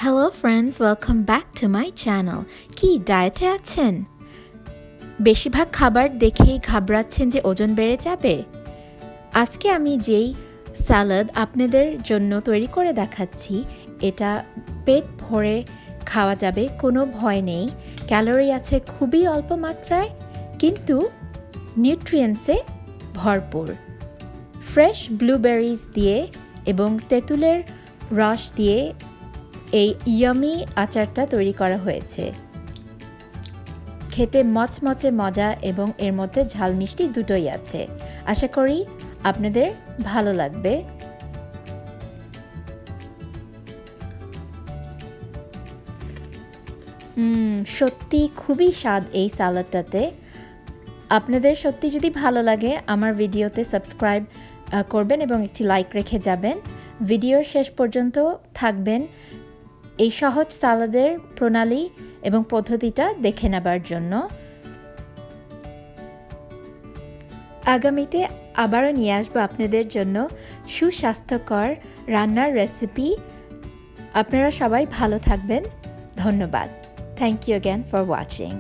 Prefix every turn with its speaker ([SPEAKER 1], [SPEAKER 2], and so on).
[SPEAKER 1] Hello friends, welcome back to my channel. কি ডায়েটে আছেন? বেশিরভাগ খাবার দেখেই ঘাবড়াচ্ছেন যে ওজন বেড়ে যাবে? আজকে আমি যেই স্যালাড আপনাদের জন্য তৈরি করে দেখাচ্ছি, এটা পেট ভরে খাওয়া যাবে, কোনো ভয় নেই। ক্যালোরি আছে খুবই অল্প মাত্রায়, কিন্তু নিউট্রিয়েন্টসে ভরপুর। ফ্রেশ ব্লুবেরিজ দিয়ে এবং তেঁতুলের রস দিয়ে এই ইয়ামি আচারটা তৈরি করা হয়েছে। খেতে মচমচে মজা এবং এর মধ্যে ঝাল মিষ্টি দুটোই আছে। আশা করি আপনাদের ভালো লাগবে। সত্যি খুবই স্বাদ এই সালাডটাতে। আপনাদের সত্যি যদি ভালো লাগে আমার ভিডিওতে সাবস্ক্রাইব করবেন এবং একটি লাইক রেখে যাবেন। ভিডিওর শেষ পর্যন্ত থাকবেন এই সহজ সালাদের প্রণালী এবং পদ্ধতিটা দেখে নেবার জন্য। আগামীতে আবারও নিয়ে আসবো আপনাদের জন্য সুস্বাস্থ্যকর রান্নার রেসিপি। আপনারা সবাই ভালো থাকবেন। ধন্যবাদ। Thank you again for watching.